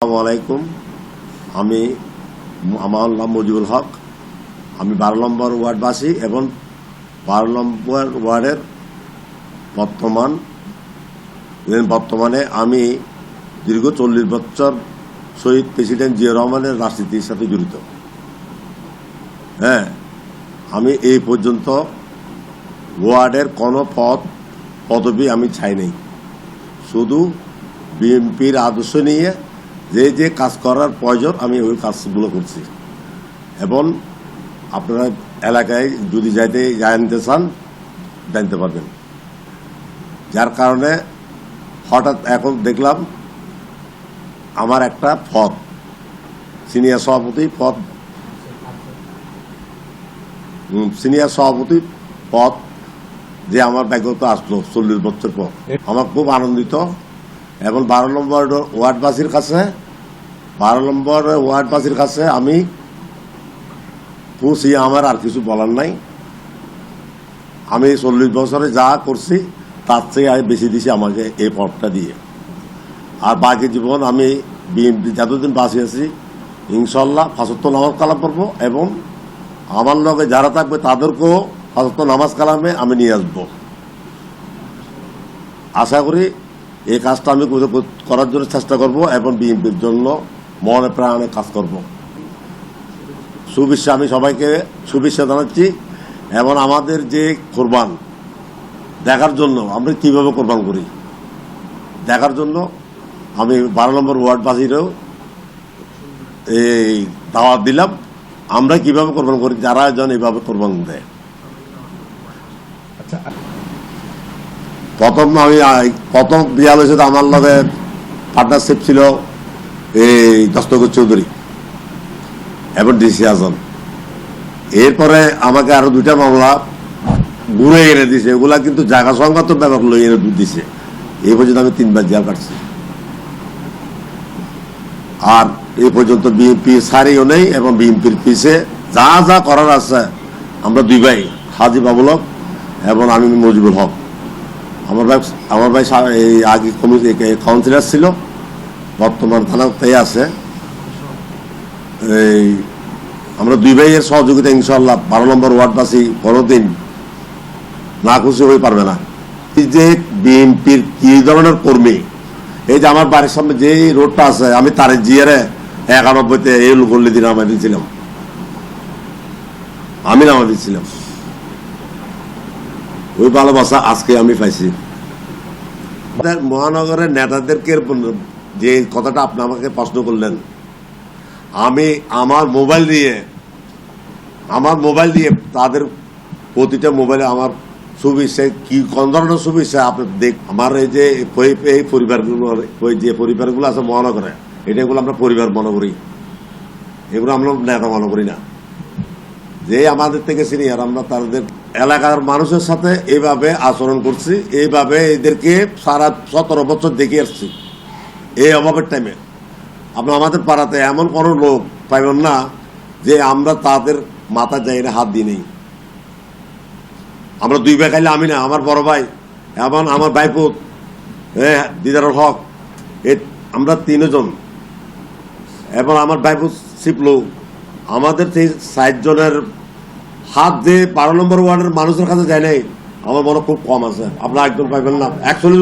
আসসালামু আলাইকুম। আমার নাম মুজিবুল হক। আমি 12 নম্বর ওয়ার্ডবাসী এবং 12 নম্বর ওয়ার্ডের বর্তমানে আমি দীর্ঘ 40 বছর শহীদ প্রেসিডেন্ট জিয়া রহমানের রাজনীতির সাথে জড়িত। আমি এই পর্যন্ত ওয়ার্ডের কোনো পদবি আমি চাই নাই। শুধু বিএনপির আদর্শ নিয়ে যে কাজ করার প্রয়োজন আমি ওই কাজগুলো করছি। এবং আপনারা এলাকায় যদি জানতে চান জানতে পারবেন। যার কারণে হঠাৎ এখন দেখলাম আমার একটা পদ, সিনিয়র সভাপতি পদ যে আমার ব্যক্তিগত আসলো 40 বছর পর, আমার খুব আনন্দিত। এবং 12 নম্বর ওয়ার্ডবাসীর কাছে আমি খুশি। আমার আর কিছু বলার নাই। আমি 40 বছরে যা করছি তার থেকে আমি বেশি দিছি আমাকে এই পদটা দিয়ে। আর বাকি জীবন আমি বিএনপি যতদিন বাঁচি আছি ইনশাল্লাহ 5 ওয়াক্ত নামাজ কালাম করবো এবং আমার লগে যারা থাকবে তাদেরকেও 5 ওয়াক্ত নামাজ কালামে আমি নিয়ে আসবো। আশা করি এই কাজটা আমি করার জন্য চেষ্টা করব এবং বিএনপির জন্য মনে প্রাণে কাজ করব। শুভেচ্ছা, আমি সবাইকে শুভেচ্ছা জানাচ্ছি। এবং আমাদের যে কোরবান দেখার জন্য আমরা কিভাবে কোরবান করি দেখার জন্য আমি 12 নম্বর ওয়ার্ডবাসীরও এই দাওয়াত দিলাম। আমরা কিভাবে কোরবান করি, যারা যেন এইভাবে কোরবান দেয়। প্রথম বিয়াল হয়েছে আমার লগে পার্টনারশিপ ছিল এই দস্তগর চৌধুরী এবং ডিসি আজম। এরপরে আমাকে আরো 2টা মামলা ঘুরে এনে দিছে। এগুলা কিন্তু জায়গা সংগত ব্যাপার লই এনে দিছে। এই পর্যন্ত আমি 3বার জেল কাটছি। আর এই পর্যন্ত বিএনপি সারিও নেই এবং বিএনপির পিছে যা করার আছে আমরা 2 ভাই, হাজি বাবুল হক এবং আমি মুজিবুল হক। আমার ভাই এই আগে কাউন্সিলর ছিল, বর্তমান থানাতেই আছে। এই আমরা 2 ভাইয়ের সহযোগিতা ইনশাল্লাহ 12 নম্বর ওয়ার্ডবাসী কোনোদিন না খুশি হয়ে পারবে না। এই যে বিএনপির কি ধরনের কর্মী, এই যে আমার বাড়ির সামনে যে রোডটা আছে, আমি তার জিয়ারে 91-তে এই গল্লি দিয়ে নামাই দিয়েছিলাম। আমি নামাই দিচ্ছিলাম। ওই ভালোবাসা আজকে আমি পাইছি। মহানগরের নেতাদেরকে যে কথাটা আপনি আমাকে প্রশ্ন করলেন, আমি আমার মোবাইল দিয়ে তাদের প্রতিটা মোবাইলে আমার শুভেচ্ছা, কি কোন ধরনের শুভেচ্ছা আপনি দেখ। আমার এই যে পরিবারগুলো আছে মহানগরে, এটাগুলো আমরা পরিবার মনে করি, এগুলো আমরা নেতা মনে করি না। যে আমাদের থেকে সিনিয়র, আমরা তাদের এলাকার মানুষের সাথে এইভাবে আচরণ করছি, এইভাবে এদেরকে সারা 17 বছর দেখে আসছি। এই অভাবের টাইমে আপনি আমাদের পাড়াতে এমন কোনো লোক পাইবেন না যে আমরা তাদের মাথা যাই না হাত দিই নেই। আমরা 2 ভাই, খাইলে আমি না, আমার বড় ভাই এবং আমার ভাইপুত দিদারুল হক, আমরা 3 জন এবং আমার ভাইপুত শিপলু, আমাদের সেই 60 জনের হাত যে 12 নম্বর ওয়ার্ডের মানুষের কাছে যায় নাই, আমার মনে খুব কম আছে। আপনার একজন পাইবেন না। 41